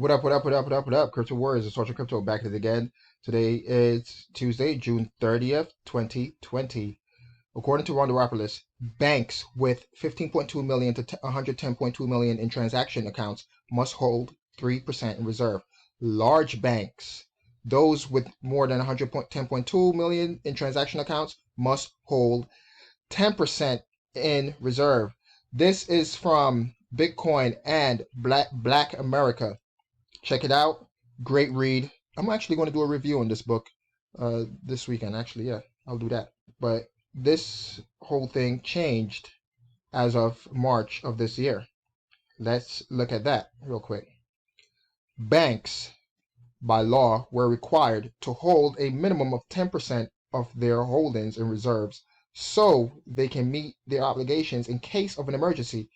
What up, what up, what up, what up, what up? Crypto Warriors, it's Social Crypto back at it again. Today is Tuesday, June 30th, 2020. According to Rondoropoulos, banks with 15.2 million to 110.2 million in transaction accounts must hold 3% in reserve. Large banks, those with more than 110.2 million in transaction accounts, must hold 10% in reserve. This is from Bitcoin and Black America. Check it out. Great read. I'm actually going to do a review on this book this weekend. Actually, yeah, I'll do that. But this whole thing changed as of March of this year. Let's look at that real quick. Banks, by law, were required to hold a minimum of 10% of their holdings in reserves so they can meet their obligations in case of an emergency.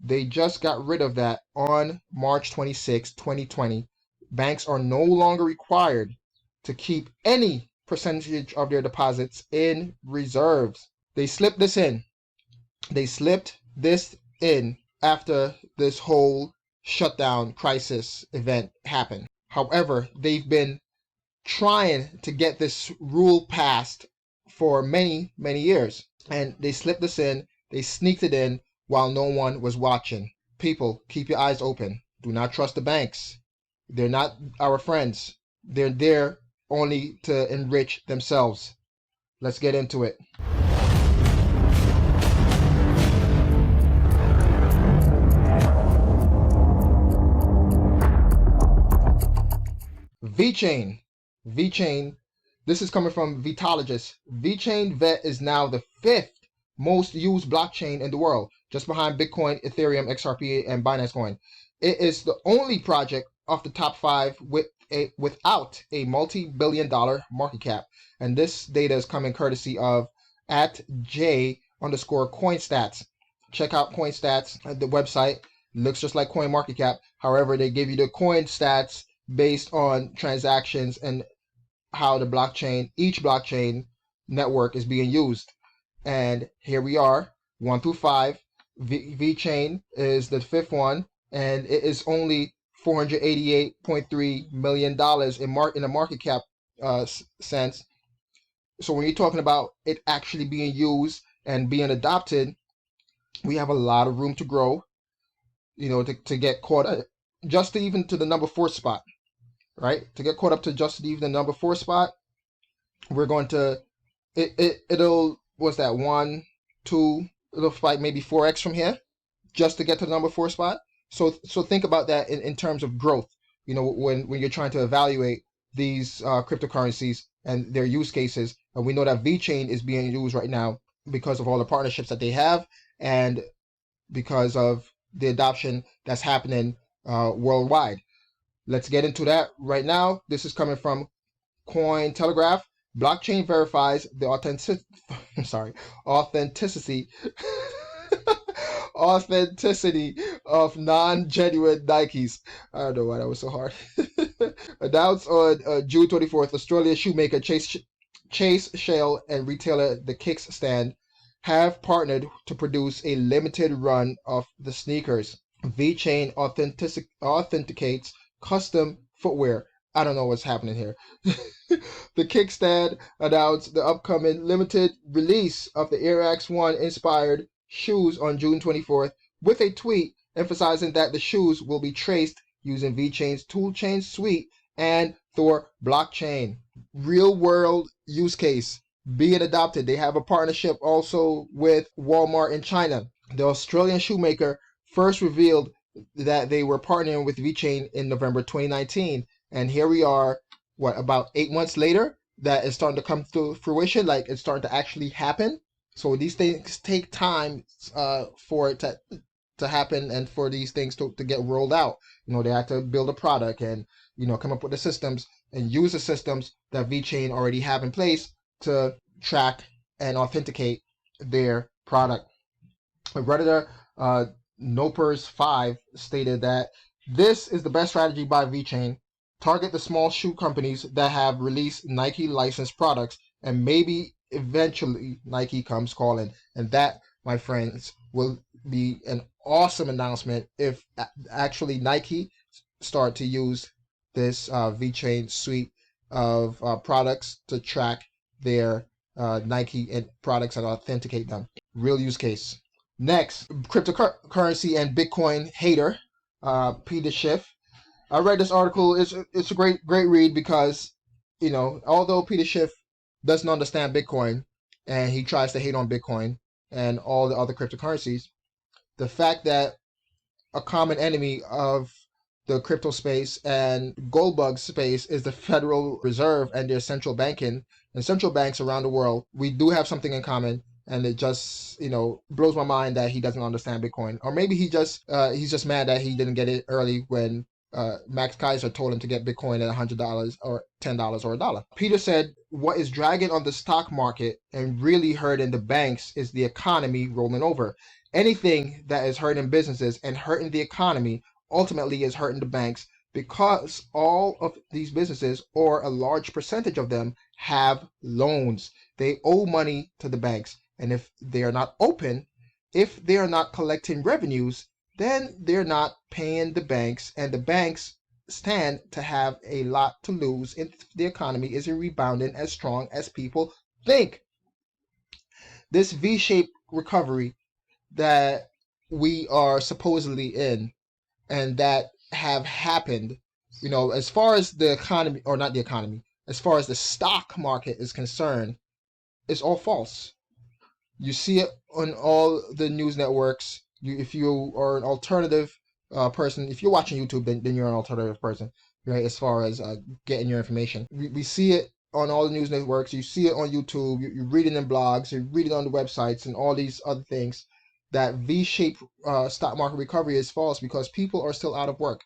They just got rid of that on March 26, 2020. Banks are no longer required to keep any percentage of their deposits in reserves. They slipped this in. They slipped this in after this whole shutdown crisis event happened. However, they've been trying to get this rule passed for many, many years. And they slipped this in. They sneaked it in while no one was watching. People, keep your eyes open. Do not trust the banks. They're not our friends. They're there only to enrich themselves. Let's get into it. Vechain. Vechain. This is coming from Vitologist. Vechain Vet is now the 5th most used blockchain in the world, just behind Bitcoin, Ethereum, XRP, and Binance Coin. It is the only project of the top 5 without a multi-billion-dollar market cap. And this data is coming courtesy of @J_Coinstats. Check out Coinstats at the website. It looks just like CoinMarketCap. However, they give you the coin stats based on transactions and how the each blockchain network is being used. And here we are, 1 through 5. Vechain is the 5th one, and it is only $488.3 million in a market cap sense. So when you're talking about it actually being used and being adopted, we have a lot of room to grow, to get caught up just even to the number 4 spot, right? To get caught up to just even the number 4 spot, we're going to, it'll, what's that, 1, 2, it'll fight maybe 4x from here just to get to the number 4 spot. So think about that in terms of growth, when you're trying to evaluate these cryptocurrencies and their use cases. And we know that Vechain is being used right now because of all the partnerships that they have and because of the adoption that's happening worldwide. Let's get into that right now. This is coming from Cointelegraph. Blockchain verifies the authenticity of non-genuine Nikes. I don't know why that was so hard. Announced on June 24th, Australian shoemaker Chase Shale and retailer The Kickstand have partnered to produce a limited run of the sneakers. Vechain authenticates custom footwear. I don't know what's happening here. The Kickstand announced the upcoming limited release of the Air Max 1 inspired shoes on June 24th with a tweet emphasizing that the shoes will be traced using Vechain's toolchain suite and Thor blockchain. Real world use case being adopted. They have a partnership also with Walmart in China. The Australian shoemaker first revealed that they were partnering with Vechain in November 2019. And here we are, about 8 months later, that is starting to come to fruition, like it's starting to actually happen. So these things take time for it to happen and for these things to get rolled out. They have to build a product and, come up with the systems and use the systems that Vechain already have in place to track and authenticate their product. Redditor Nopers5 stated that this is the best strategy by Vechain. Target the small shoe companies that have released Nike licensed products, and maybe eventually Nike comes calling. And that, my friends, will be an awesome announcement if actually Nike start to use this Vechain suite of products to track their Nike and products and authenticate them. Real use case. Next, cryptocurrency and Bitcoin hater, Peter Schiff. I read this article. It's a great read because, although Peter Schiff doesn't understand Bitcoin and he tries to hate on Bitcoin and all the other cryptocurrencies, the fact that a common enemy of the crypto space and gold bug space is the Federal Reserve and their central banking and central banks around the world, we do have something in common. And it just, blows my mind that he doesn't understand Bitcoin. Or maybe he's just mad that he didn't get it early when Max Kaiser told him to get Bitcoin at $100 or $10 or $1. Peter said, what is dragging on the stock market and really hurting the banks is the economy rolling over. Anything that is hurting businesses and hurting the economy ultimately is hurting the banks, because all of these businesses, or a large percentage of them, have loans. They owe money to the banks. And if they are not open, if they are not collecting revenues, then they're not paying the banks, and the banks stand to have a lot to lose if the economy isn't rebounding as strong as people think. This V-shaped recovery that we are supposedly in and that have happened, as far as the economy, or not the economy, as far as the stock market is concerned, is all false. You see it on all the news networks. If you are an alternative person, if you're watching YouTube, then you're an alternative person, right? As far as getting your information, we see it on all the news networks. You see it on YouTube. You read it in blogs. You read it on the websites and all these other things. That V-shaped stock market recovery is false because people are still out of work.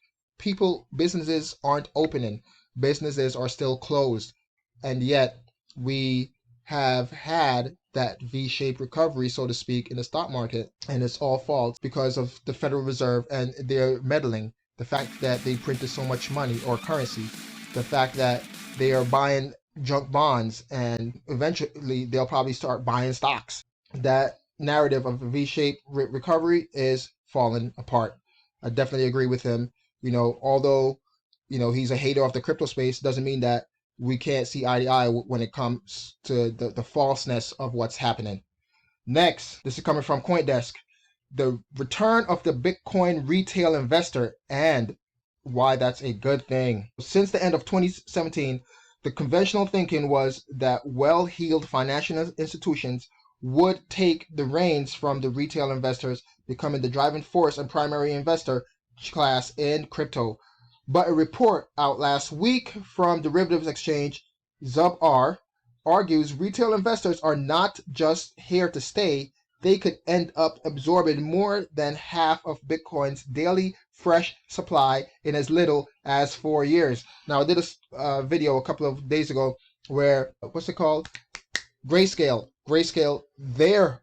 Businesses aren't opening. Businesses are still closed, and yet we have had that V-shaped recovery, so to speak, in the stock market, and it's all false because of the Federal Reserve and their meddling. The fact that they printed so much money or currency, the fact that they are buying junk bonds, and eventually they'll probably start buying stocks. That narrative of a V-shaped recovery is falling apart. I definitely agree with him. Although he's a hater of the crypto space, doesn't mean that we can't see eye to eye when it comes to the falseness of what's happening. Next, this is coming from CoinDesk. The return of the Bitcoin retail investor and why that's a good thing. Since the end of 2017, the conventional thinking was that well-heeled financial institutions would take the reins from the retail investors, becoming the driving force and primary investor class in crypto. But a report out last week from derivatives exchange ZubR argues retail investors are not just here to stay. They could end up absorbing more than half of Bitcoin's daily fresh supply in as little as 4 years. Now, I did a video a couple of days ago where, what's it called? Grayscale, they're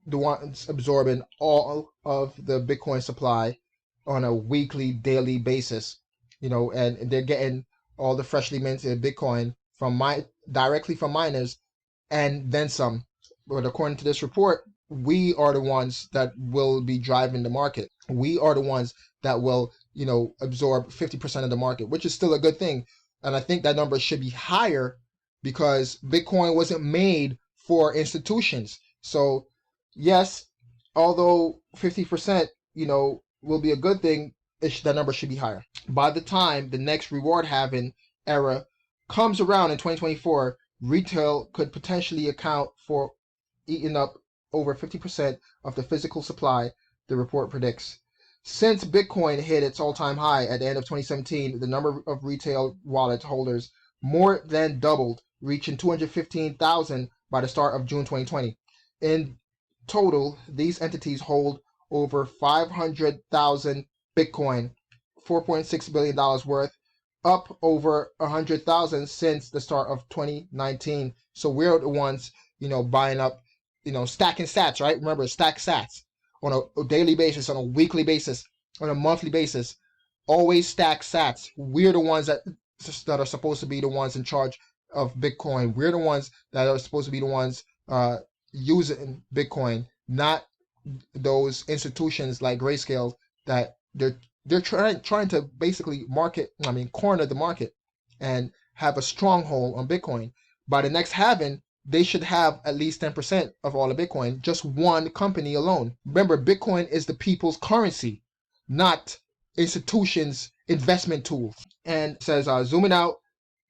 the ones absorbing all of the Bitcoin supply on a weekly, daily basis. And they're getting all the freshly minted Bitcoin directly from miners, and then some. But according to this report, we are the ones that will be driving the market. We are the ones that will, absorb 50% of the market, which is still a good thing. And I think that number should be higher because Bitcoin wasn't made for institutions. So yes, although 50%, will be a good thing, that number should be higher. By the time the next reward halving era comes around in 2024, retail could potentially account for eating up over 50% of the physical supply, the report predicts. Since Bitcoin hit its all-time high at the end of 2017, the number of retail wallet holders more than doubled, reaching 215,000 by the start of June 2020. In total, these entities hold over 500,000 Bitcoin, $4.6 billion worth, up over 100,000 since the start of 2019. So we're the ones, buying up, stacking sats, right? Remember, stack sats on a daily basis, on a weekly basis, on a monthly basis. Always stack sats. We're the ones that are supposed to be the ones in charge of Bitcoin. We're the ones that are supposed to be the ones using Bitcoin, not those institutions like Grayscale that they're They're trying to basically corner the market and have a stronghold on Bitcoin. By the next halving, they should have at least 10% of all of Bitcoin, just one company alone. Remember, Bitcoin is the people's currency, not institutions' investment tools. And it says, zooming out,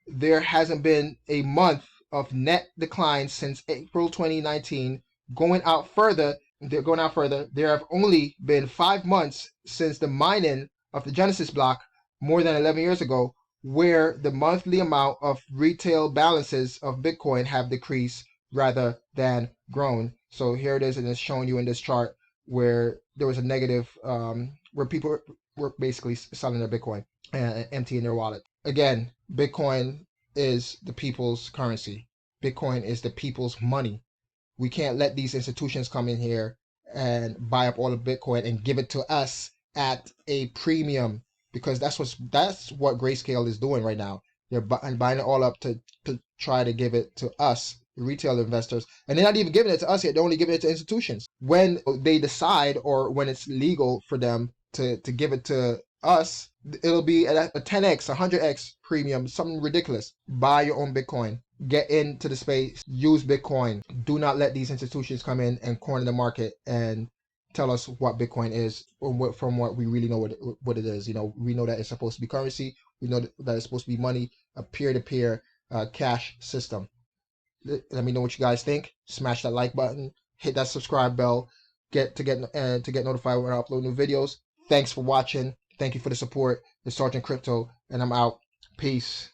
there hasn't been a month of net decline since April 2019. Going out further, there have only been 5 months since the mining of the Genesis block more than 11 years ago, where the monthly amount of retail balances of Bitcoin have decreased rather than grown. So here it is, and it's showing you in this chart where there was a negative, where people were basically selling their Bitcoin and emptying their wallet. Again, Bitcoin is the people's currency. Bitcoin is the people's money. We can't let these institutions come in here and buy up all of Bitcoin and give it to us at a premium, because that's what Grayscale is doing right now. They're buying it all up to try to give it to us, retail investors, and they're not even giving it to us yet. They're only giving it to institutions. When they decide, or when it's legal for them to give it to us, it'll be at a 10x, 100x premium, something ridiculous. Buy your own Bitcoin. Get into the space. Use Bitcoin. Do not let these institutions come in and corner the market and tell us what Bitcoin is, from what we really know what it is. We know that it's supposed to be currency. We know that it's supposed to be money, a peer-to-peer cash system. Let me know what you guys think. Smash that like button. Hit that subscribe bell. To get notified when I upload new videos. Thanks for watching. Thank you for the support. It's Sergeant Crypto, and I'm out. Peace.